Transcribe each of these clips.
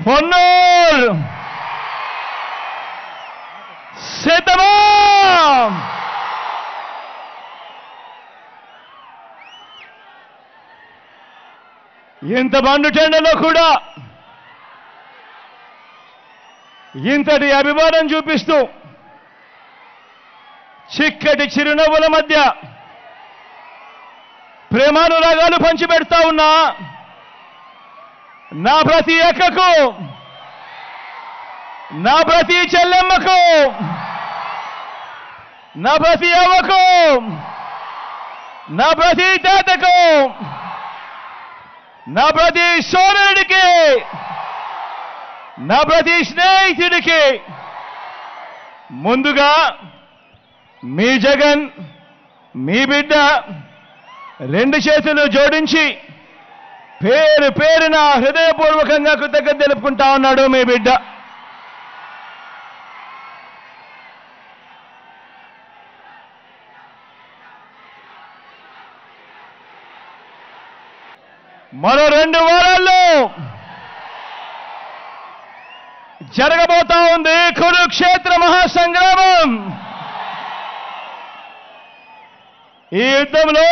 పొన్నూర్ సిద్ధమా? ఇంత మండుటెండలో కూడా ఇంతటి అభిమానం చూపిస్తూ చిక్కటి చిరునవ్వుల మధ్య ప్రేమానురాగాలు పంచిపెడతా ఉన్నా నా ప్రతి అక్కకు, నా ప్రతి చెల్లెమ్మకు, నా ప్రతి అవ్వకు, నా ప్రతి తాతకు, నా ప్రతి సోదరుడికి, నా ప్రతి స్నేహితుడికి ముందుగా మీ జగన్, మీ బిడ్డ రెండు చేతులు జోడించి పేరు పేరున హృదయపూర్వకంగా కృతజ్ఞత తెలుపుకుంటా ఉన్నాడు మీ బిడ్డ. మరో 2 వారాల్లో జరగబోతా ఉంది కురుక్షేత్ర మహాసంగ్రామం. ఈ యుద్ధంలో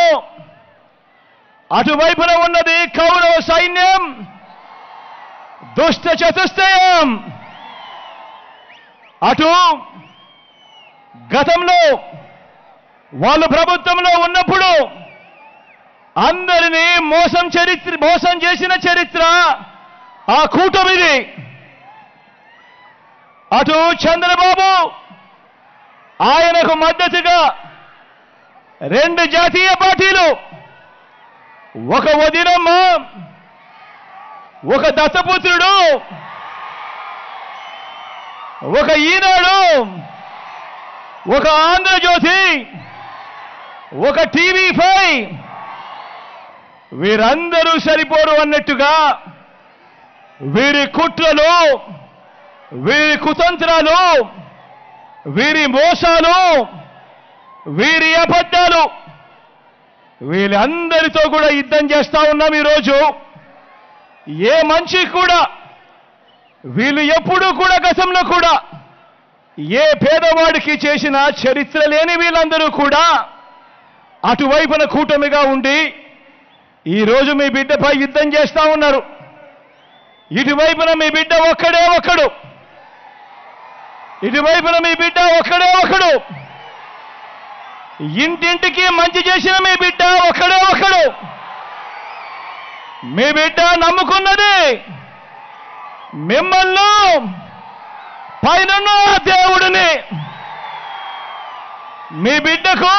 అటువైపున ఉన్నది కౌరవ సైన్యం, దుష్ట చతుష్టయం. అటు గతంలో వాళ్ళు ప్రభుత్వంలో ఉన్నప్పుడు అందరినీ మోసం చేసిన చరిత్ర ఆ కూటమిది. అటు చంద్రబాబు, ఆయనకు మద్దతుగా 2 జాతీయ పార్టీలు, ఒక వదినమ్మ, ఒక దత్తపుత్రుడు, ఒక ఈనాడు, ఒక ఆంధ్రజ్యోతి, ఒక టీవీ5, వీరందరూ సరిపోరు అన్నట్టుగా వీరి కుట్రలు, వీరి కుతంత్రాలు, వీరి మోసాలు, వీరి అబద్ధాలు, వీళ్ళందరితో కూడా యుద్ధం చేస్తా ఉన్నాం. ఈరోజు ఏ మనిషి కూడా, వీళ్ళు ఎప్పుడూ కూడా గతంలో కూడా ఏ పేదవాడికి చేసిన చరిత్ర లేని వీళ్ళందరూ కూడా అటువైపున కూటమిగా ఉండి ఈరోజు మీ బిడ్డపై యుద్ధం చేస్తా ఉన్నారు. ఇటువైపున మీ బిడ్డ ఒక్కడే ఒక్కడు, ఇటువైపున మీ బిడ్డ ఒక్కడే ఒక్కడు, ఇంటింటికి మంచి చేసిన మీ బిడ్డ ఒక్కడే ఒక్కడు. మీ బిడ్డ నమ్ముకున్నది మిమ్మల్ని, పైనున్న దేవుడిని. మీ బిడ్డకు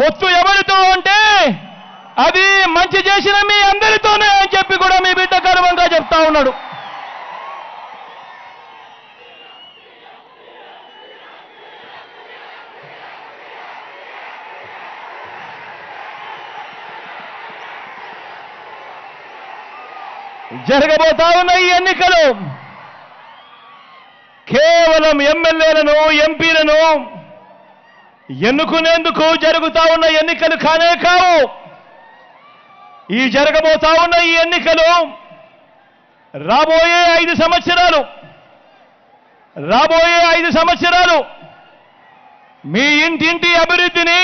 పొత్తు ఎవరితో అంటే అది మంచి చేసిన మీ అందరితోనే అని చెప్పి కూడా మీ బిడ్డ గర్వంగా చెప్తా ఉన్నాడు. జరగబోతా ఉన్న ఈ ఎన్నికలు కేవలం ఎమ్మెల్యేలను, ఎంపీలను ఎన్నుకునేందుకు జరుగుతా ఉన్న ఎన్నికలు కానే కావు. ఈ జరగబోతా ఉన్న ఈ ఎన్నికలు రాబోయే 5 సంవత్సరాలు మీ ఇంటింటి అభివృద్ధిని,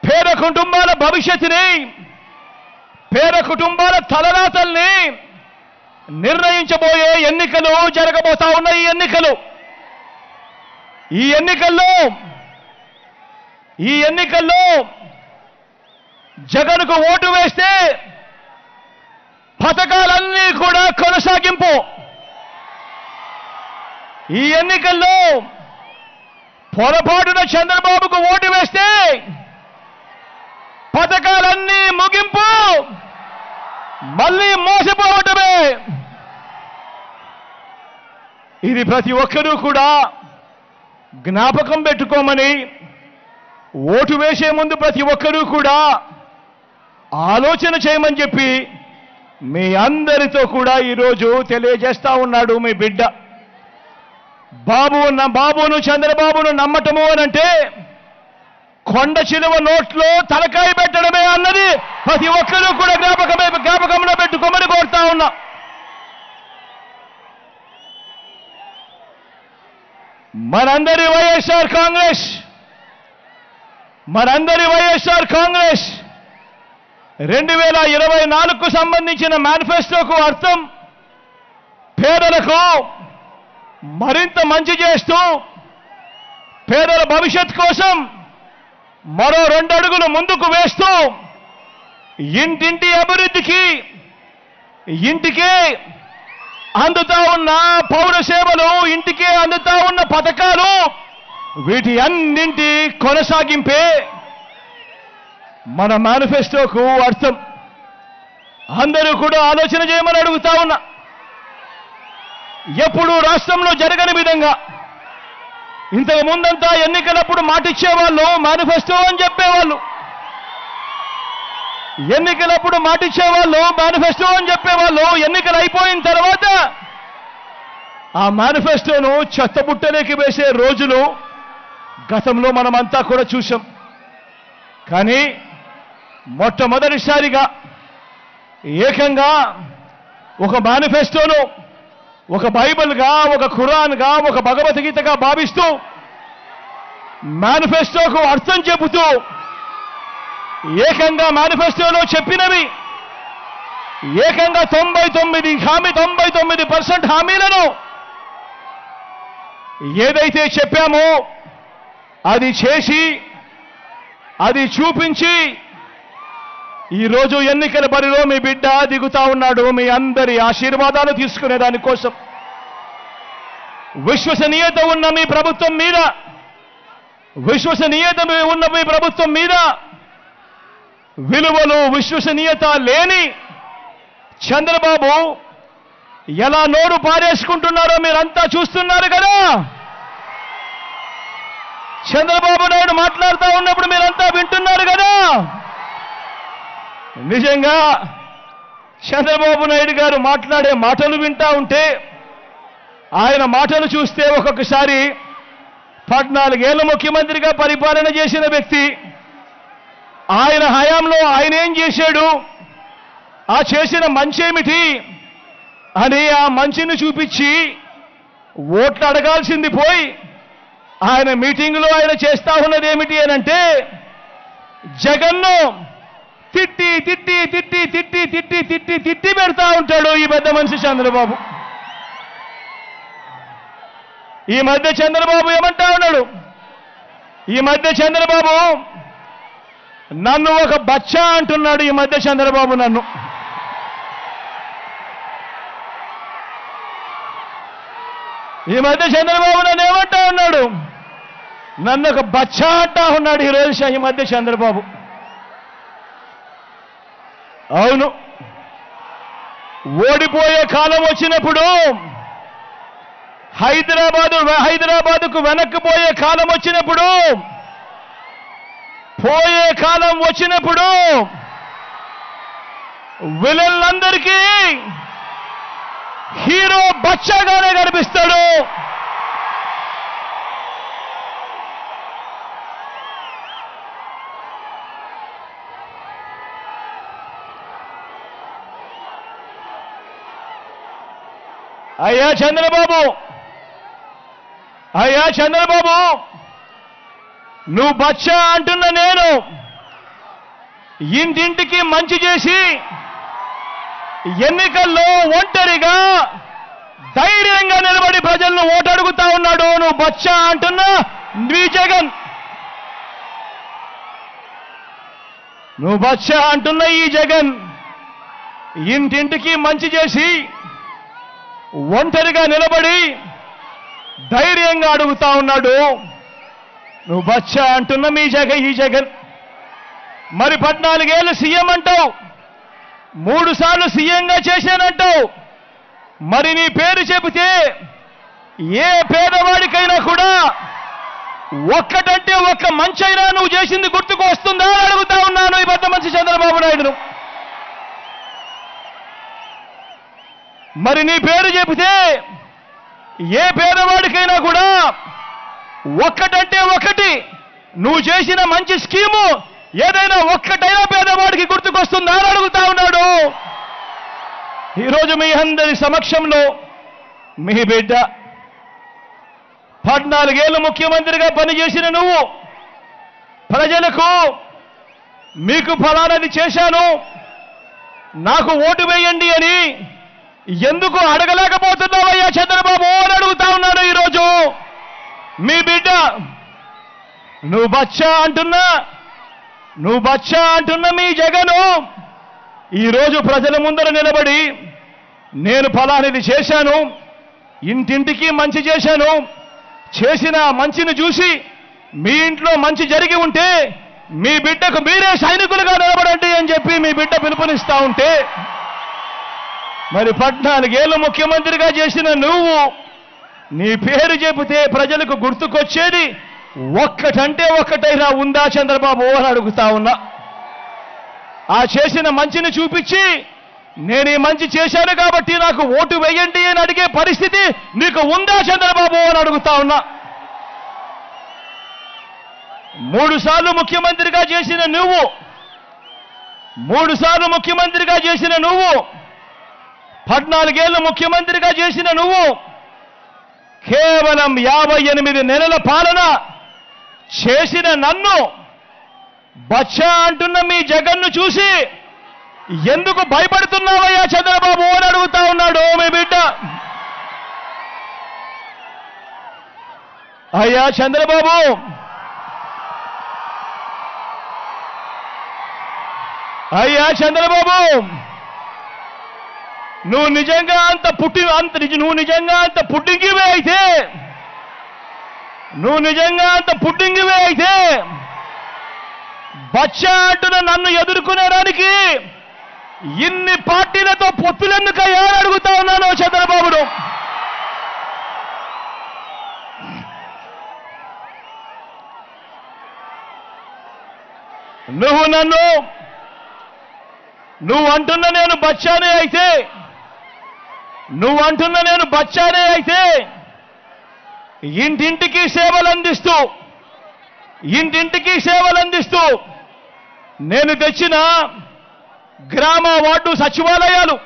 పేద కుటుంబాల భవిష్యత్తుని, పేద కుటుంబాల తలరాతల్ని నిర్ణయించబోయే ఎన్నికలు జరగబోతా ఉన్న ఈ ఎన్నికల్లో జగన్కు ఓటు వేస్తే పథకాలన్నీ కూడా కొనసాగింపు. ఈ ఎన్నికల్లో పొరపాటున చంద్రబాబుకు ఓటు వేస్తే పథకాలన్నీ ముగింపు, మళ్ళీ మోసపోవటమే. ఇది ప్రతి ఒక్కరూ కూడా జ్ఞాపకం పెట్టుకోమని, ఓటు వేసే ముందు ప్రతి ఒక్కరూ కూడా ఆలోచన చేయమని చెప్పి మీ అందరితో కూడా ఈరోజు తెలియజేస్తా ఉన్నాడు మీ బిడ్డ. బాబును చంద్రబాబును నమ్మటము అనంటే కొండ చిలువ నోట్లో తలకాయ పెట్టడమే అన్నది ప్రతి ఒక్కరూ కూడా జ్ఞాపకంలో పెట్టుకోమని కోరుతా ఉన్నా. మనందరి వైఎస్ఆర్ కాంగ్రెస్ 2024కు సంబంధించిన మేనిఫెస్టోకు అర్థం పేదలకు మరింత మంచి చేస్తూ పేదల భవిష్యత్ కోసం మరో 2 అడుగులు ముందుకు వేస్తూ ఇంటింటి అభివృద్ధికి ఇంటికే అందుతా ఉన్న పౌర సేవలు ఇంటికే అందుతా ఉన్న పథకాలు వీటి అన్నింటి కొనసాగింపే మన మేనిఫెస్టోకు అర్థం. అందరూ కూడా ఆలోచన చేయమని అడుగుతా ఉన్నా. ఎప్పుడు రాష్ట్రంలో జరగని విధంగా ఇంతకు ముందంతా ఎన్నికలప్పుడు మాటిచ్చేవాళ్ళు మేనిఫెస్టో అని చెప్పేవాళ్ళు. ఎన్నికలప్పుడు మాటిచ్చేవాళ్ళు మేనిఫెస్టో అని చెప్పేవాళ్ళు. ఎన్నికలు అయిపోయిన తర్వాత ఆ మేనిఫెస్టోను చెత్తబుట్టలోకి వేసే రోజులు గతంలో మనమంతా కూడా చూశాం. కానీ మొట్టమొదటిసారిగా ఏకంగా ఒక మేనిఫెస్టోను ఒక బైబిల్గా, ఒక ఖురాన్గా, ఒక భగవద్గీతగా భావిస్తూ మేనిఫెస్టోకు అర్థం చెబుతూ ఏకంగా మేనిఫెస్టోలో చెప్పినవి ఏకంగా 99% హామీలను ఏదైతే చెప్పామో అది చేసి అది చూపించి ఈరోజు ఎన్నికల బరిలో మీ బిడ్డ దిగుతా ఉన్నాడు. మీ అందరి ఆశీర్వాదాలు తీసుకునే దానికోసం విశ్వసనీయత ఉన్న మీ ప్రభుత్వం మీద విలువలు విశ్వసనీయత లేని చంద్రబాబు ఎలా నోరు పారేసుకుంటున్నారో మీరంతా చూస్తున్నారు కదా. చంద్రబాబు నాయుడు మాట్లాడుతూ ఉన్నప్పుడు మీరంతా వింటున్నారు కదా. నిజంగా చంద్రబాబు నాయుడు గారు మాట్లాడే మాటలు వింటా ఉంటే, ఆయన మాటలు చూస్తే ఒక్కొక్కసారి 14 ఏళ్ల ముఖ్యమంత్రిగా పరిపాలన చేసిన వ్యక్తి, ఆయన హయాంలో ఆయన ఏం చేశాడు, ఆ చేసిన మంచేమిటి అని ఆ మంచిని చూపించి ఓట్లు అడగాల్సింది పోయి ఆయన మీటింగులో ఆయన చేస్తా ఉన్నది ఏమిటి అనంటే జగన్ను తిట్టి తిట్టి తిట్టి తిట్టి తిట్టి తిట్టి తిట్టి పెడతా ఉంటాడు ఈ పెద్ద మనిషి చంద్రబాబు. ఈ మధ్య చంద్రబాబు ఏమంటా ఉన్నాడు, ఈ మధ్య చంద్రబాబు నన్ను ఒక బచ్చా అంటున్నాడు. ఈ మధ్య చంద్రబాబు నన్ను ఏమంటా ఉన్నాడు, నన్ను ఒక బచ్చా అంటా ఉన్నాడు ఈరోజు ఈ మధ్య చంద్రబాబు. అవును, ఓడిపోయే కాలం వచ్చినప్పుడు హైదరాబాదుకు వెనక్కిపోయే కాలం వచ్చినప్పుడు, పోయే కాలం వచ్చినప్పుడు విలన్లందరికీ హీరో బచ్చాగానే కనిపిస్తాడు. అయ్యా చంద్రబాబు, నువ్వు బచ్చా అంటున్న నేను ఇంటింటికి మంచి చేసి ఎన్నికల్లో ఒంటరిగా ధైర్యంగా నిలబడి ప్రజలను ఓటు అడుగుతా ఉన్నాడు. నువ్వు బచ్చా అంటున్నా నీ జగన్, నువ్వు బచ్చా అంటున్న ఈ జగన్ ఇంటింటికి మంచి చేసి ఒంటరిగా నిలబడి ధైర్యంగా అడుగుతా ఉన్నాడు. నువ్వు బచ్చా అంటున్న ఈ జగన్ మరి 14 ఏళ్ళు సీఎం అంటావు, 3 సార్లు సీఎంగా చేశానంటావు. మరి నీ పేరు చెబితే ఏ పేదవాడికైనా కూడా ఒక్కటంటే ఒక్క మంచైనా నువ్వు చేసింది గుర్తుకు వస్తుందా అని అడుగుతా ఉన్నాను ఈ పెద్ద మనిషి చంద్రబాబు నాయుడును. మరి నీ పేరు చెబితే ఏ పేదవాడికైనా కూడా ఒక్కటంటే ఒక్కటి నువ్వు చేసిన మంచి స్కీము ఏదైనా ఒక్కటైనా పేదవాడికి గుర్తుకొస్తుందా అని అడుగుతా ఉన్నాడు. ఈరోజు మీ అందరి సమక్షంలో మీ బిడ్డ 14 ఏళ్ళు ముఖ్యమంత్రిగా పనిచేసిన నువ్వు ప్రజలకు మీకు ఫలానది చేశాను, నాకు ఓటు వేయండి అని ఎందుకు అడగలేకపోతున్నావయ్యా చంద్రబాబు అని అడుగుతా ఉన్నాను ఈరోజు మీ బిడ్డ. నువ్వు బచ్చా అంటున్న మీ జగను ఈరోజు ప్రజల ముందర నిలబడి నేను ఫలానిది చేశాను, ఇంటింటికి మంచి చేశాను, చేసిన మంచిని చూసి మీ ఇంట్లో మంచి జరిగి ఉంటే మీ బిడ్డకు మీరే సైనికులుగా నిలబడండి అని చెప్పి మీ బిడ్డ పిలుపునిస్తా ఉంటే, మరి 14 ఏళ్ళు ముఖ్యమంత్రిగా చేసిన నువ్వు నీ పేరు చెబితే ప్రజలకు గుర్తుకొచ్చేది ఒక్కటంటే ఒక్కటైనా ఉందా చంద్రబాబు అని అడుగుతా ఉన్నా. ఆ చేసిన మంచిని చూపించి నేను ఈ మంచి చేశాను కాబట్టి నాకు ఓటు వేయండి అని అడిగే పరిస్థితి నీకు ఉందా చంద్రబాబు అని అడుగుతా ఉన్నా. 3 సార్లు ముఖ్యమంత్రిగా చేసిన నువ్వు 14 ఏళ్ళు ముఖ్యమంత్రిగా చేసిన నువ్వు కేవలం 58 నెలల పాలన చేసిన నన్ను బచ్చా అంటున్న మీ జగన్ను చూసి ఎందుకు భయపడుతున్నావయ్యా చంద్రబాబు అని అడుగుతా ఉన్నాడు మీ బిడ్డ. అయ్యా చంద్రబాబు, నువ్వు నిజంగా అంత పుట్టింగివే అయితే బచ్చా అంటున్న నన్ను ఎదుర్కొనేడానికి ఇన్ని పార్టీలతో పొత్తులెందుకయ్యా అని అడుగుతా ఉన్నాను చంద్రబాబును. నువ్వు అంటున్న నేను బచ్చానే అయితే ఇంటింటికి సేవలందిస్తూ నేను తెచ్చిన గ్రామ వార్డు సచివాలయాలు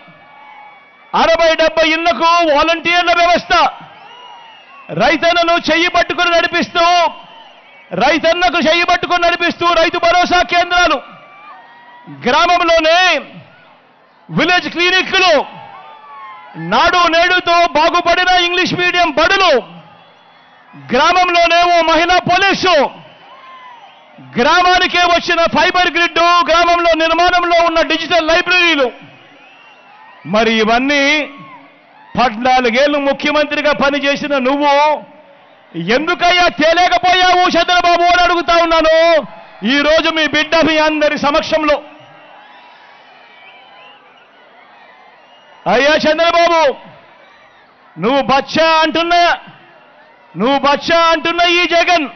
60-70 ఇళ్లకు వాలంటీర్ల వ్యవస్థ, రైతన్నకు చెయ్యి పట్టుకుని నడిపిస్తూ రైతు భరోసా కేంద్రాలు, గ్రామంలోనే విలేజ్ క్లినిక్లు, నాడు నేడుతో బాగుపడిన ఇంగ్లీష్ మీడియం బడులు, గ్రామంలోనే ఓ మహిళా పోలీసు, గ్రామానికే వచ్చిన ఫైబర్ గ్రిడ్, గ్రామంలో నిర్మాణంలో ఉన్న డిజిటల్ లైబ్రరీలు. మరి ఇవన్నీ 14 ఏళ్ళు ముఖ్యమంత్రిగా పనిచేసిన నువ్వు ఎందుకయ్యా తేలేకపోయావు చంద్రబాబు అని అడుగుతా ఉన్నాను ఈరోజు మీ బిడ్డ మీ అందరి సమక్షంలో. అయ్యా చంద్రబాబు, నువ్వు బచ్చా అంటున్న ఈ జగన్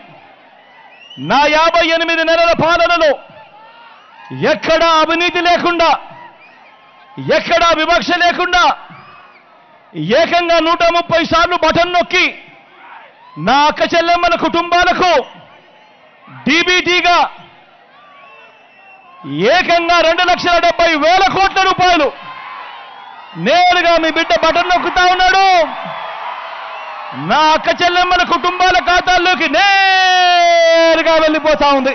నా 58 నెలల పాలనలో ఎక్కడా అవినీతి లేకుండా, ఎక్కడా వివక్ష లేకుండా ఏకంగా 130 సార్లు బటన్ నొక్కి నా అక్క చెల్లెమ్మల కుటుంబాలకు డీబీటీగా ఏకంగా 2,70,000 కోట్ల రూపాయలు నేరుగా మీ బిడ్డ బటన్ నొక్కుతా ఉన్నాడు. నా అక్క చెల్లెమ్మల కుటుంబాల ఖాతాల్లోకి నేరుగా వెళ్ళిపోతా ఉంది.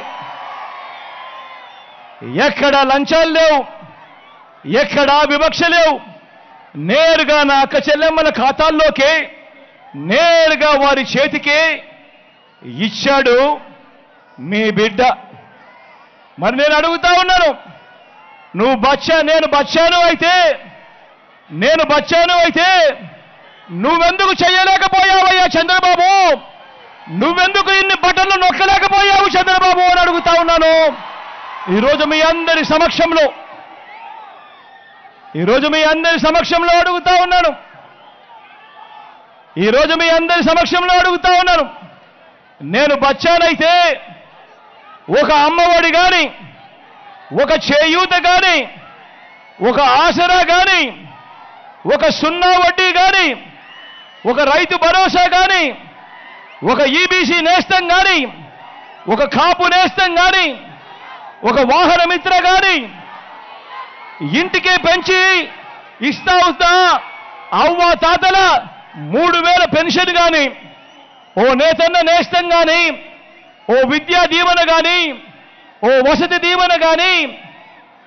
ఎక్కడా లంచాలు లేవు, ఎక్కడా వివక్ష లేవు. నేరుగా నా అక్క చెల్లెమ్మల ఖాతాల్లోకి నేరుగా వారి చేతికి ఇచ్చాడు మీ బిడ్డ. మరి నేను అడుగుతా ఉన్నాను, నేను బచ్చాను అయితే నువ్వెందుకు చేయలేకపోయావయ్యా చంద్రబాబు? నువ్వెందుకు ఇన్ని బటన్లు నొక్కలేకపోయావు చంద్రబాబు అని అడుగుతా ఉన్నాను ఈరోజు మీ అందరి సమక్షంలో అడుగుతా ఉన్నాను. నేను బచ్చానైతే ఒక అమ్మఒడి గాని, ఒక చేయూత గాని, ఒక ఆసరా గాని, ఒక 0 వడ్డీ గాని, ఒక రైతు భరోసా గాని, ఒక ఈబీసీ నేస్తం గాని, ఒక కాపు నేస్తం గాని, ఒక వాహన మిత్ర గాని ఇంటికే పెంచి ఇస్తా అవ్వ తాతల 3,000 పెన్షన్ గాని ఓ నేతన్న నేస్తం కానీ, ఓ విద్యా దీవెన కానీ, ఓ వసతి దీవెన కానీ,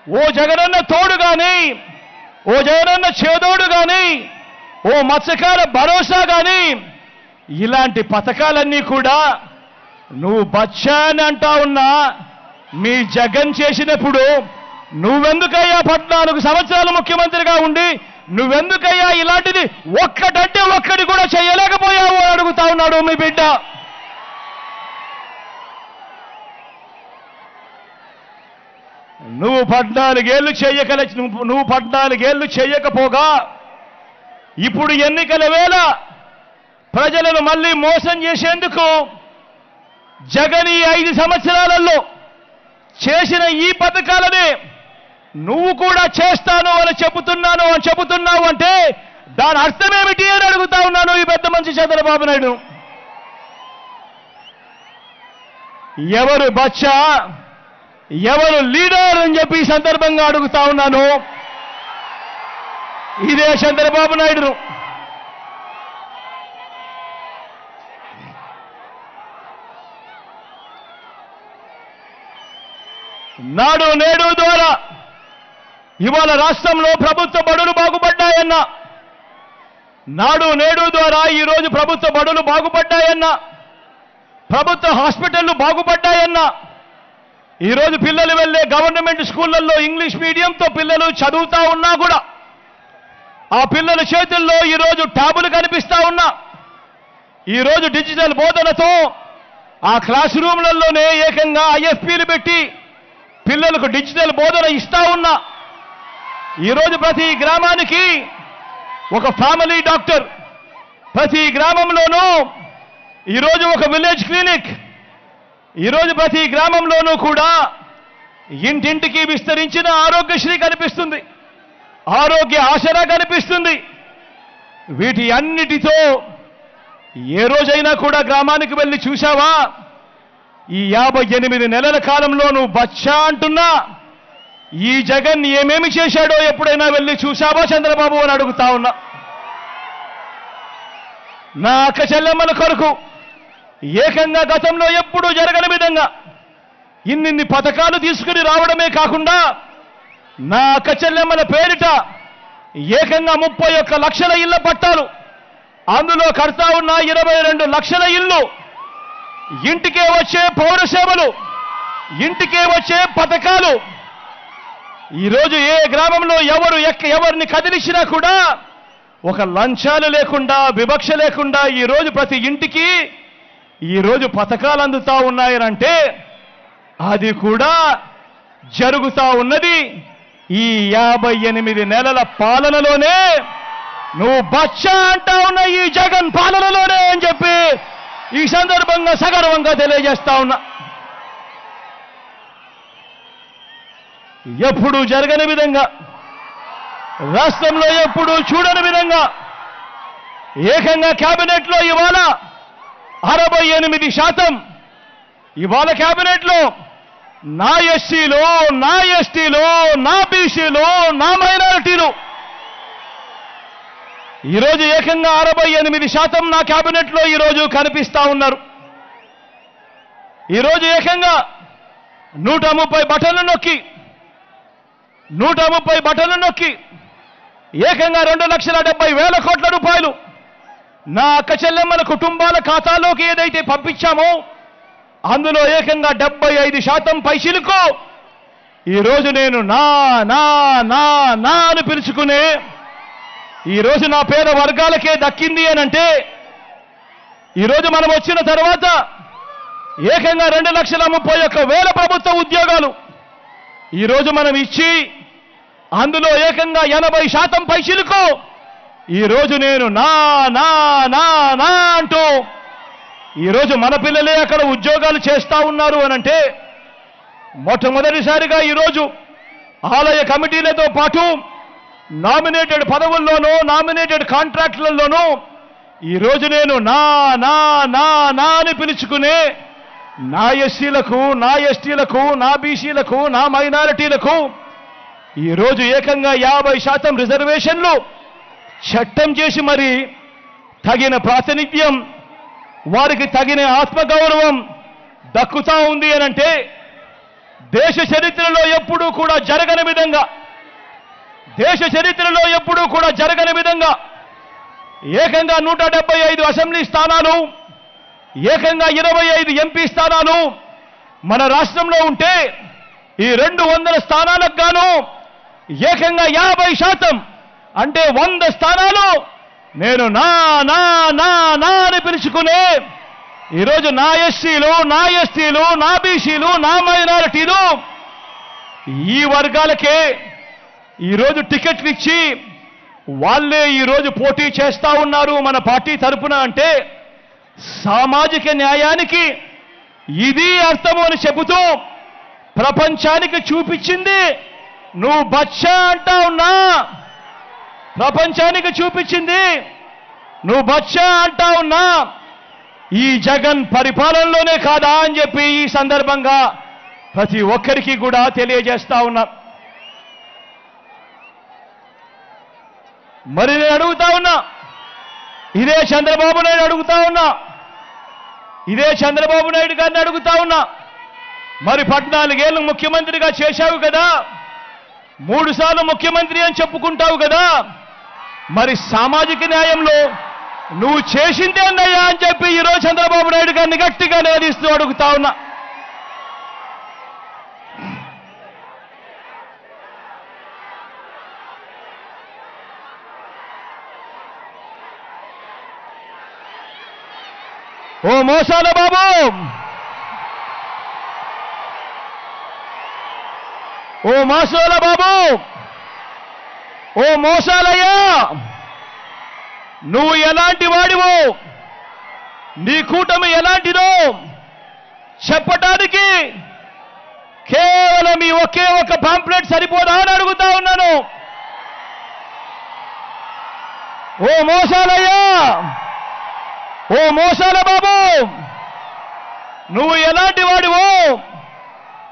ఓ జగనన్న తోడు కానీ, ఓ జగనన్న చేదోడు కానీ, ఓ మత్స్యకార భరోసా కానీ, ఇలాంటి పథకాలన్నీ కూడా నువ్వు బచ్చా అని అంటా ఉన్నా మీ జగన్ చేసినప్పుడు నువ్వెందుకయ్యా 14 సంవత్సరాలు ముఖ్యమంత్రిగా ఉండి నువ్వెందుకయ్యా ఇలాంటిది ఒక్కటంటే ఒక్కటి కూడా చేయలేకపోయావు అని అడుగుతా ఉన్నాడు మీ బిడ్డ. నువ్వు 14 ఏళ్ళు నువ్వు 14 ఏళ్ళు చేయకపోగా ఇప్పుడు ఎన్నికల వేళ ప్రజలను మళ్ళీ మోసం చేసేందుకు జగన్ ఈ 5 సంవత్సరాలలో చేసిన ఈ పథకాలని నువ్వు కూడా చేస్తాను అని చెబుతున్నావు అంటే దాని అర్థమేమిటి అని అడుగుతా ఉన్నాను ఈ పెద్ద మనిషి చంద్రబాబు నాయుడు. ఎవరు బచ్చా, ఎవరు లీడర్ అని చెప్పి ఈ సందర్భంగా అడుగుతా ఉన్నాను ఇదే చంద్రబాబు నాయుడు. నాడు నేడు ద్వారా ఇవాళ రాష్ట్రంలో ప్రభుత్వ బడులు బాగుపడ్డాయన్నా, నాడు నేడు ద్వారా ఈరోజు ప్రభుత్వ బడులు బాగుపడ్డాయన్నా, ప్రభుత్వ హాస్పిటళ్లు బాగుపడ్డాయన్నా, ఈరోజు పిల్లలు వెళ్ళే గవర్నమెంట్ స్కూళ్లలో ఇంగ్లీష్ మీడియంతో పిల్లలు చదువుతా ఉన్నా కూడా ఆ పిల్లల చేతుల్లో ఈరోజు ట్యాబులు కనిపిస్తా ఉన్నా, ఈరోజు డిజిటల్ బోధనతో ఆ క్లాస్ రూమ్లలోనే ఏకంగా ఐఎఫ్పీలు పెట్టి పిల్లలకు డిజిటల్ బోధన ఇస్తా ఉన్నా, ఈరోజు ప్రతి గ్రామానికి ఒక ఫ్యామిలీ డాక్టర్, ప్రతి గ్రామంలోనూ ఈరోజు ఒక విలేజ్ క్లినిక్, ఈరోజు ప్రతి గ్రామంలోనూ కూడా ఇంటింటికి విస్తరించిన ఆరోగ్యశ్రీ కనిపిస్తుంది, ఆరోగ్య ఆసరా కనిపిస్తుంది. వీటి అన్నిటితో ఏ రోజైనా కూడా గ్రామానికి వెళ్ళి చూశావా? ఈ 58 నెలల కాలంలో నువ్వు బచ్చా అంటున్నా ఈ జగన్ ఏమేమి చేశాడో ఎప్పుడైనా వెళ్ళి చూశావా చంద్రబాబు అని అడుగుతా ఉన్నా. నా అక్క చెల్లెమ్మల కొరకు ఏకంగా గతంలో ఎప్పుడూ జరగని విధంగా ఇన్ని పథకాలు తీసుకుని రావడమే కాకుండా నా అక్క చెల్లెమ్మల పేరిట ఏకంగా 31 లక్షల ఇళ్ల పట్టాలు, అందులో కడతా ఉన్న 22 లక్షల ఇల్లు, ఇంటికే వచ్చే పౌర సేవలు, ఇంటికే వచ్చే పథకాలు. ఈరోజు ఏ గ్రామంలో ఎవరిని కదిలించినా కూడా ఒక లంచాలు లేకుండా, వివక్ష లేకుండా ఈరోజు ప్రతి ఇంటికి ఈరోజు పథకాలు అందుతా ఉన్నాయనంటే అది కూడా జరుగుతా ఉన్నది ఈ 58 నెలల పాలనలోనే. నువ్వు బచ్చా అంటా ఉన్న ఈ జగన్ పాలనలోనే అని చెప్పి ఈ సందర్భంగా సగర్వంగా తెలియజేస్తా ఉన్నా. ఎప్పుడూ జరగని విధంగా, రాష్ట్రంలో ఎప్పుడూ చూడని విధంగా ఏకంగా కేబినెట్లో ఇవాళ 68%, ఇవాళ కేబినెట్లో నా ఎస్సీలు, నా ఎస్టీలు, నా బీసీలు, నా మైనారిటీలు ఈరోజు ఏకంగా 68% నా కేబినెట్లో ఈరోజు కనిపిస్తా ఉన్నారు. ఈరోజు ఏకంగా 130 బటన్లు నొక్కి ఏకంగా 2,70,000 కోట్ల రూపాయలు నా అక్క చెల్లెమ్మల కుటుంబాల ఖాతాలోకి ఏదైతే పంపించామో అందులో ఏకంగా 75% పైసలకు ఈరోజు నేను నా నా నా నా అని పిలుచుకునే ఈరోజు నా పేద వర్గాలకే దక్కింది అనంటే, ఈరోజు మనం వచ్చిన తర్వాత ఏకంగా 2,31,000 ప్రభుత్వ ఉద్యోగాలు ఈరోజు మనం ఇచ్చి అందులో ఏకంగా 80% పైసలకు ఈరోజు నేను నా నా నా నా అంటూ ఈరోజు మన పిల్లలే అక్కడ ఉద్యోగాలు చేస్తా ఉన్నారు అనంటే, మొట్టమొదటిసారిగా ఈరోజు ఆలయ కమిటీలతో పాటు నామినేటెడ్ పదవుల్లోనూ, నామినేటెడ్ కాంట్రాక్టులలోనూ ఈరోజు నేను నా నా నా నా అని పిలుచుకునే నా ఎస్సీలకు, నా ఎస్టీలకు, నా బీసీలకు, నా మైనారిటీలకు ఈరోజు ఏకంగా 50% రిజర్వేషన్లు చట్టం చేసి మరి తగిన ప్రాతినిధ్యం వారికి తగిన ఆత్మగౌరవం దక్కుతా ఉంది అనంటే దేశ చరిత్రలో ఎప్పుడూ కూడా జరగని విధంగా ఏకంగా 175 అసెంబ్లీ స్థానాలు, ఏకంగా 25 ఎంపీ స్థానాలు మన రాష్ట్రంలో ఉంటే ఈ 200 స్థానాలకు గాను ఏకంగా 50% అంటే 100 స్థానాలు నేను నా నా నా నా అని పిలుచుకునే ఈరోజు నా ఎస్సీలు, నా ఎస్టీలు, నా బీసీలు, నా మైనారిటీలు ఈ వర్గాలకే ఈరోజు టికెట్లు ఇచ్చి వాళ్ళే ఈరోజు పోటీ చేస్తా ఉన్నారు మన పార్టీ తరపున. అంటే సామాజిక న్యాయానికి ఇది అర్థము అని చెబుతూ ప్రపంచానికి చూపించింది నువ్వు బచ్చా అంటా ఉన్నా, ప్రపంచానికి చూపించింది నువ్వు బచ్చా అంటా ఉన్నా ఈ జగన్ పరిపాలనలోనే కాదా అని చెప్పి ఈ సందర్భంగా ప్రతి ఒక్కరికి కూడా తెలియజేస్తా ఉన్నా. మరి నేను అడుగుతా ఉన్నా, ఇదే చంద్రబాబు నాయుడు అడుగుతా ఉన్నా, ఇదే చంద్రబాబు నాయుడు గారిని అడుగుతా ఉన్నా, మరి 14 ఏళ్ళు ముఖ్యమంత్రిగా చేశావు కదా, 3 సార్లు ముఖ్యమంత్రి అని చెప్పుకుంటావు కదా, మరి సామాజిక న్యాయంలో నువ్వు చేసిందే అన్నయ్యా అని చెప్పి ఈరోజు చంద్రబాబు నాయుడు గారిని గట్టిగా నిలదీస్తూ అడుగుతా ఉన్నా. ఓ మోసాల బాబు, ఓ మోసాల బాబు, ఓ మోసాలయ్యా, నువ్వు ఎలాంటి వాడివో, నీ కూటమి ఎలాంటిదో చెప్పటానికి కేవలం ఈ ఒకే ఒక పాంప్లెట్ సరిపోదా అని అడుగుతా ఉన్నాను. ఓ మోసాలయ్యా, ఓ మోసాల బాబు, నువ్వు ఎలాంటి వాడివో,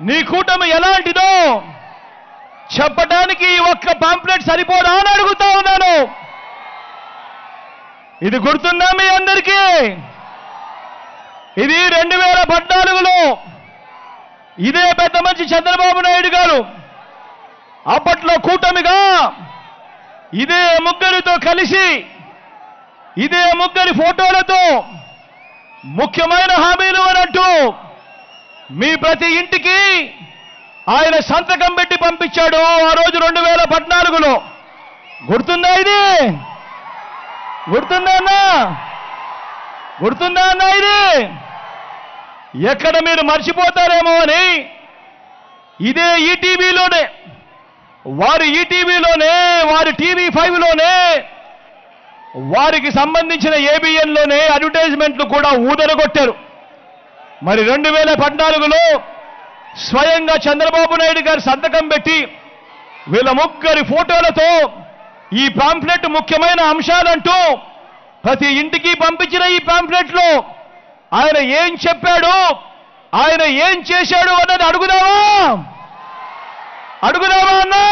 నీ కూటమి ఎలాంటిదో చెప్పడానికి ఒక్క పాంప్లెట్ సరిపోదా అని అడుగుతా ఉన్నాను. ఇది గుర్తుందా మీ అందరికీ? ఇది 2014లో ఇదే పెద్ద మంచి చంద్రబాబు నాయుడు గారు అప్పట్లో కూటమిగా ఇదే ముగ్గురితో కలిసి, ఇదే ముగ్గురి ఫోటోలతో ముఖ్యమైన హామీలు అనంటూ మీ ప్రతి ఇంటికి ఆయన సంతకం పెట్టి పంపించాడు ఆ రోజు 2014లో. గుర్తుందా ఇది? గుర్తుందా అన్నా? గుర్తుందా అన్నా ఇది? ఎక్కడ మీరు మర్చిపోతారేమో అని ఇదే ఈటీవీలోనే, వారి ఈటీవీలోనే, వారి టీవీ5లోనే, వారికి సంబంధించిన ఏబిఎన్లోనే అడ్వర్టైజ్మెంట్లు కూడా ఊదరగొట్టారు. మరి 2014లో స్వయంగా చంద్రబాబు నాయుడు గారు సంతకం పెట్టి వీళ్ళ ముగ్గురి ఫోటోలతో ఈ పాంప్లెట్ ముఖ్యమైన అంశాలంటూ ప్రతి ఇంటికి పంపించిన ఈ పాంప్లెట్లో ఆయన ఏం చెప్పాడు, ఆయన ఏం చేశాడు అన్నది అడుగుదామా? అడుగుదామా అన్నా?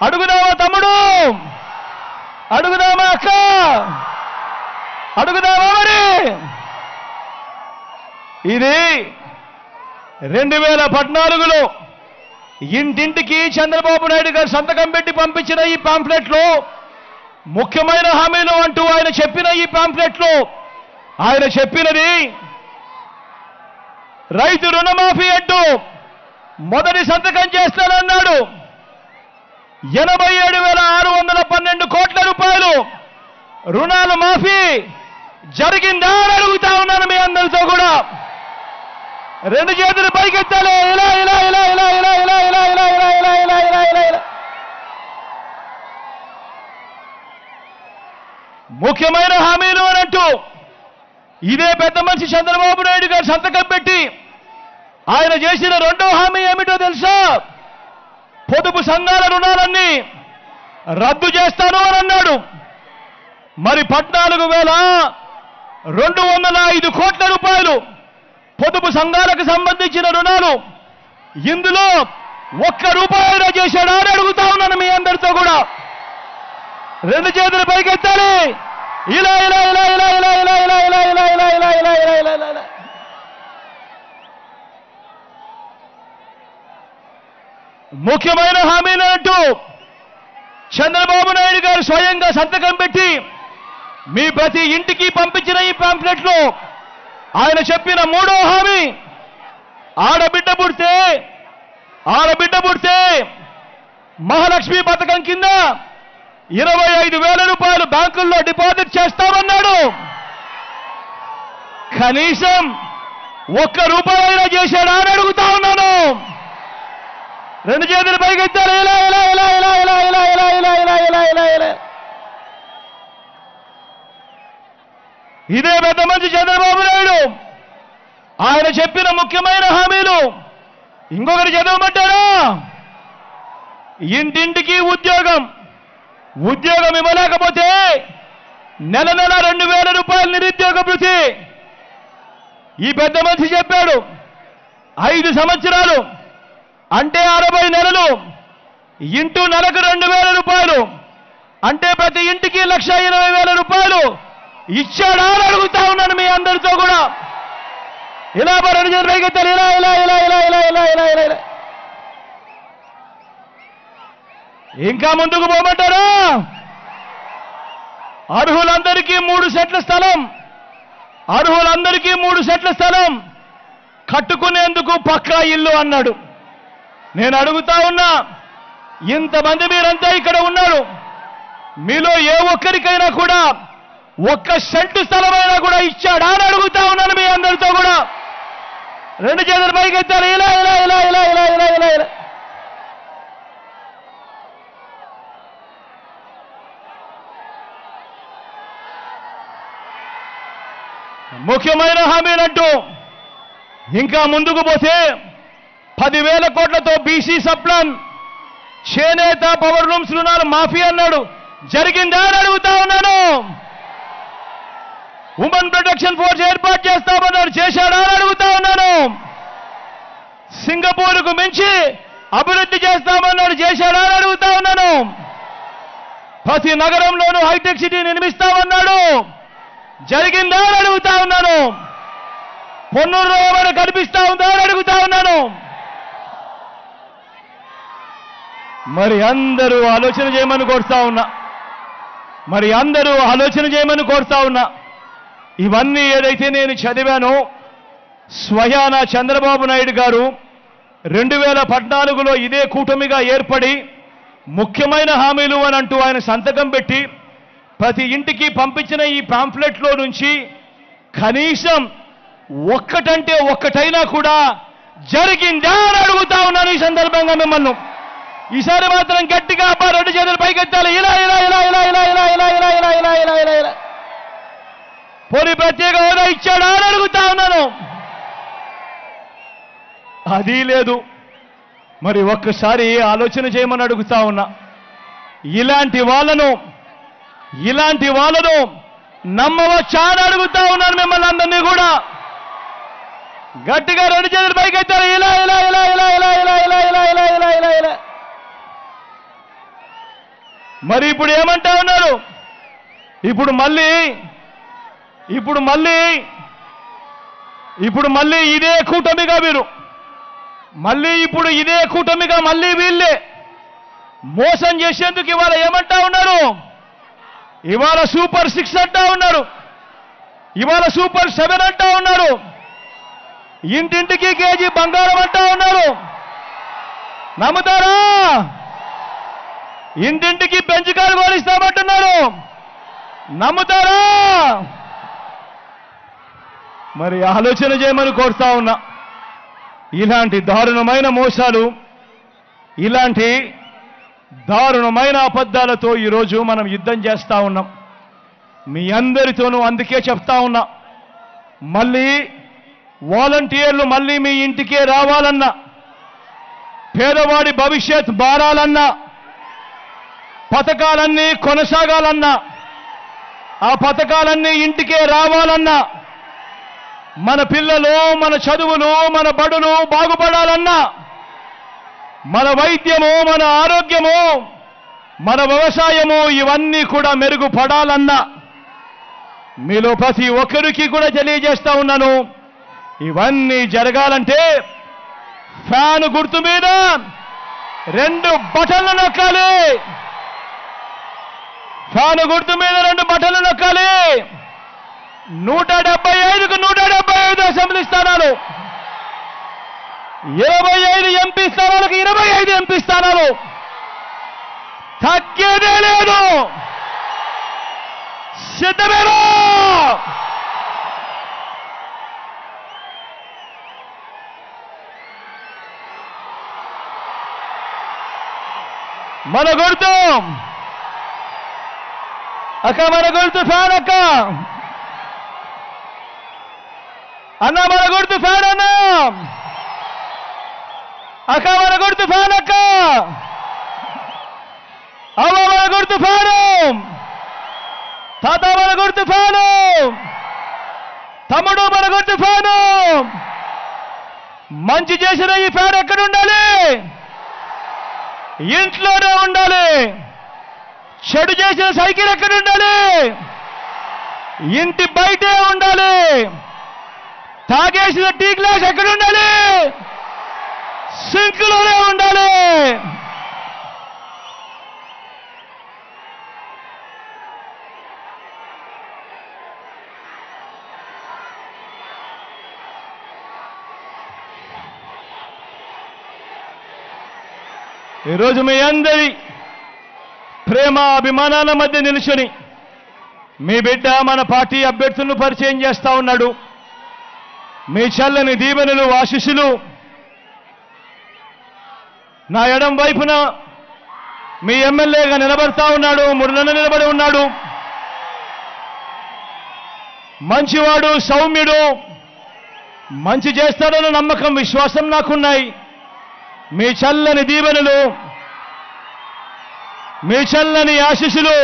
అడుగుదామా తమ్ముడు? అడుగుదామా అక్క? అడుగుదామా? మరి ఇది 2014లో ఇంటింటికి చంద్రబాబు నాయుడు గారు సంతకం పెట్టి పంపించిన ఈ పాంప్లెట్లో ముఖ్యమైన హామీలు అంటూ ఆయన చెప్పిన ఈ పాంప్లెట్లో ఆయన చెప్పినది రైతు రుణమాఫీ అంటూ మొదటి సంతకం చేస్తానన్నాడు. 87,612 కోట్ల రూపాయలు రుణాలు మాఫీ జరిగిందా అని అడుగుతా ఉన్నాను మీ అందరితో కూడా. 2 చేతులు పైకెత్తాలి. ఇలా ఇలా ఇలా ఇలా ఇలా ఇలా ఇలా ఇలా ఇలా ఇలా ఇలా ఇలా ఇలా ఇలా ముఖ్యమైన హామీలు అనంటూ ఇదే పెద్ద మనిషి చంద్రబాబు నాయుడు గారు సంతకం పెట్టి ఆయన చేసిన రెండో హామీ ఏమిటో తెలుసా? పొదుపు సంఘాల రుణాలన్నీ రద్దు చేస్తాను అని అన్నాడు. మరి 14,205 కోట్ల రూపాయలు పొదుపు సంఘాలకు సంబంధించిన రుణాలు ఇందులో ₹1 చేశాడా అని అడుగుతా ఉన్నాను మీ అందరితో కూడా. 2 చేతులు పైకెత్తాలి. ఇలా ఇలా ఇలా ఇలా ఇలా ఇలా ఇలా ఇలా ఇలా ముఖ్యమైన హామీలంటూ చంద్రబాబు నాయుడు గారు స్వయంగా సంతకం పెట్టి మీ ప్రతి ఇంటికి పంపించిన ఈ పాంప్లెట్లో ఆయన చెప్పిన మూడో హామీ, ఆడబిడ్డ పుడితే మహాలక్ష్మి పథకం కింద 25,000 రూపాయలు బ్యాంకుల్లో డిపాజిట్ చేస్తామన్నాడు. కనీసం ₹1 చేశాడా అని అడుగుతా ఉన్నాను. రెండు చేతులు పైకెత్తారు. ఇదే పెద్ద మంచి చంద్రబాబు నాయుడు ఆయన చెప్పిన ముఖ్యమైన హామీలు ఇంకొకటి చదవమంటారా? ఇంటింటికి ఉద్యోగం ఇవ్వలేకపోతే నెల 2,000 రూపాయలు నిరుద్యోగ భృతి. ఈ పెద్ద మనిషి చెప్పాడు 5 సంవత్సరాలు అంటే 60 నెలలు ఇంటూ నెలకు 2,000 రూపాయలు అంటే ప్రతి ఇంటికి 1,80,000 రూపాయలు ఇచ్చాడా అని అడుగుతా ఉన్నాను మీ అందరితో కూడా. ఇలా రెండు చేతులు పైకెత్తారు. ఇలా ఇంకా ముందుకు పోమంటారా? అర్హులందరికీ 3 సెంట్ల స్థలం కట్టుకునేందుకు పక్కా ఇల్లు అన్నాడు. నేను అడుగుతా ఉన్నా, ఇంతమంది మీరంతా ఇక్కడ ఉన్నారు, మీలో ఏ ఒక్కరికైనా కూడా 1 సెంటు స్థలమైనా కూడా ఇచ్చాడా అని అడుగుతా ఉన్నాను మీ అందరితో కూడా. రెండు చేతులు పైకెత్తారు. ఇలా ముఖ్యమైన హామీలంటూ ఇంకా ముందుకు పోతే 10,000 కోట్లతో బీసీ సప్లాన్, చేనేత, పవర్ లూమ్స్ రుణాలు మాఫీ అన్నాడు. జరిగిందా అని అడుగుతా ఉన్నాను. ఉమెన్ ప్రొటెక్షన్ ఫోర్స్ ఏర్పాటు చేస్తామన్నాడు. చేశాడా అని అడుగుతా ఉన్నాను. సింగపూర్కు మించి అభివృద్ధి చేస్తామన్నాడు. చేశాడా అని అడుగుతా ఉన్నాను. ప్రతి నగరంలోనూ హైటెక్ సిటీ నిర్మిస్తామన్నాడు. జరిగిందా అని అడుగుతా ఉన్నాను. పొన్నూరులో ఏమైనా కనిపిస్తా ఉందా అని అడుగుతా ఉన్నాను. మరి అందరూ ఆలోచన చేయమని కోరుతా ఉన్నా. ఇవన్నీ ఏదైతే నేను చదివానో స్వయాన చంద్రబాబు నాయుడు గారు 2014లో ఇదే కూటమిగా ఏర్పడి ముఖ్యమైన హామీలు అని అంటూ ఆయన సంతకం పెట్టి ప్రతి ఇంటికి పంపించిన ఈ పాంఫ్లెట్లో నుంచి కనీసం ఒక్కటంటే ఒక్కటైనా కూడా జరిగిందా అని అడుగుతా ఉన్నాను. ఈ సందర్భంగా మిమ్మల్ని ఈసారి మాత్రం గట్టిగా రెండు చేతులు పైకెత్తాలి. ఇలా పోనీ ప్రత్యేక హోదా ఇచ్చాడా అని అడుగుతా ఉన్నాను. అది లేదు. మరి ఒక్కసారి ఆలోచన చేయమని అడుగుతా ఉన్నా. ఇలాంటి వాళ్ళను నమ్మవచ్చా అని అడుగుతా ఉన్నాను మిమ్మల్ని అందరినీ కూడా. గట్టిగా రెండు చేతులు పైకెత్తారు. ఇలా మరి ఇప్పుడు ఏమంటా ఉన్నారు? ఇప్పుడు మళ్ళీ ఇదే కూటమిగా మీరు ఇదే కూటమిగా మళ్ళీ వీళ్ళే మోసం చేసేందుకు ఇవాళ ఏమంటా ఉన్నారు? ఇవాళ సూపర్ 6 అంటా ఉన్నారు. ఇవాళ సూపర్ 7 అంటా ఉన్నారు. ఇంటింటికి కేజీ బంగారం అంటా ఉన్నారు. నమ్ముతారా? ఇంటింటికి బెంచ్ కారు కొనిస్తామంటున్నారు. నమ్ముతారా? మరి ఆలోచన చేయమని కోరుతా ఉన్నా. ఇలాంటి దారుణమైన మోసాలు, ఇలాంటి దారుణమైన అబద్ధాలతో ఈరోజు మనం యుద్ధం చేస్తా ఉన్నాం. మీ అందరితోనూ అందుకే చెప్తా ఉన్నా, మళ్ళీ వాలంటీర్లు మళ్ళీ మీ ఇంటికే రావాలన్నా, పేదవాడి భవిష్యత్ మారాలన్నా, పథకాలన్నీ కొనసాగాలన్నా, ఆ పథకాలన్నీ ఇంటికే రావాలన్నా, మన పిల్లలు, మన చదువులు, మన బడులు బాగుపడాలన్నా, మన వైద్యము, మన ఆరోగ్యము, మన వ్యవసాయము ఇవన్నీ కూడా మెరుగుపడాలన్నా మీలో ప్రతి ఒక్కరికి కూడా తెలియజేస్తా ఉన్నాను, ఇవన్నీ జరగాలంటే ఫ్యాన్ గుర్తు మీద 2 బటన్లు నొక్కాలి. ఫ్యాను గుర్తు మీద 2 బటన్లు నొక్కాలి. 175కు 175 అసెంబ్లీ స్థానాలు, 25 ఎంపీ స్థానాలకు 25 ఎంపీ స్థానాలు. తగ్గేదే లేదు. సిద్ధమేనా? మన గుర్తు అక్క, మన గుర్తు ఫ్యాన్ అక్క. అన్న మన గుర్తు ఫ్యాన్ అన్న. అక్క మన గుర్తు ఫ్యాన్ అక్క. అవ్వ మన గుర్తు ఫ్యాను. తాత మన గుర్తు ఫ్యాను. తమ్ముడు మన గుర్తు ఫ్యాను. మంచి చేసిన ఈ ఫ్యాన్ ఎక్కడ ఉండాలి? ఇంట్లోనే ఉండాలి. చెడు చేసిన సైకిల్ ఎక్కడ ఉండాలి? ఇంటి బయటే ఉండాలి. తాగేసిన టీ గ్లాస్ ఎక్కడ ఉండాలి? సింక్లోనే ఉండాలి. ఈరోజు మీ అందరి ప్రేమ అభిమానాల మధ్య నిలుచుని మీ బిడ్డ మన పార్టీ అభ్యర్థులను పరిచయం చేస్తా ఉన్నాడు. మీ చల్లని దీవెనలు, ఆశీస్సులు నా ఎడం వైపున మీ ఎమ్మెల్యేగా నిలబడతా ఉన్నాడు. మురళన్న నిలబడి ఉన్నాడు. మంచివాడు, సౌమ్యుడు, మంచి చేస్తాడన్న నమ్మకం, విశ్వాసం నాకున్నాయి. మీ చల్లని దీవెనలు, మీ చల్లని ఆశీస్సులు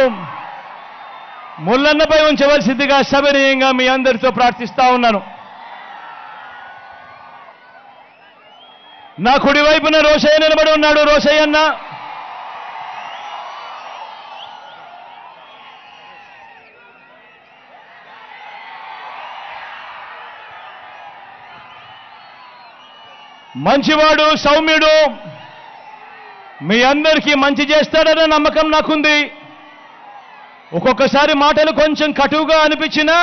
ముల్లన్నపై ఉంచవలసిందిగా సవినయంగా మీ అందరితో ప్రార్థిస్తా ఉన్నాను. నా కుడి వైపున రోషయ్య నిలబడి ఉన్నాడు. రోషయ్య అన్న, మంచివాడు, సౌమ్యుడు, మీ అందరికీ మంచి చేస్తాడన్న నమ్మకం నాకుంది. ఒక్కొక్కసారి మాటలు కొంచెం కటువుగా అనిపించినా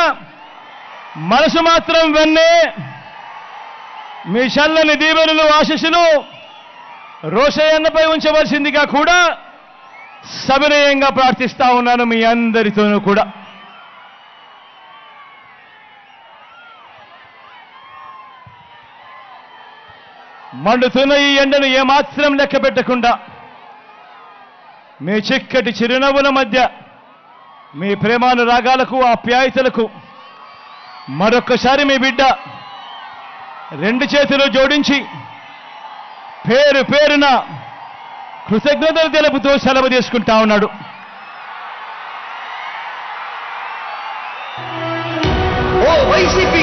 మనసు మాత్రం వెన్నే. మీ చల్లని దీవెనలు, ఆశీస్సులు రోషయ్య అన్నపై ఉంచవలసిందిగా కూడా సవినయంగా ప్రార్థిస్తా ఉన్నాను మీ అందరితోనూ కూడా. మండుతున్న ఈ ఎండను ఏమాత్రం లెక్క పెట్టకుండా మీ చిక్కటి చిరునవ్వుల మధ్య మీ ప్రేమానురాగాలకు, ఆప్యాయతలకు మరొక్కసారి మీ బిడ్డ 2 చేతులు జోడించి పేరు పేరున కృతజ్ఞతలు తెలుపుతూ సెలవు తీసుకుంటా ఉన్నాడు. ఓ వైసీపీ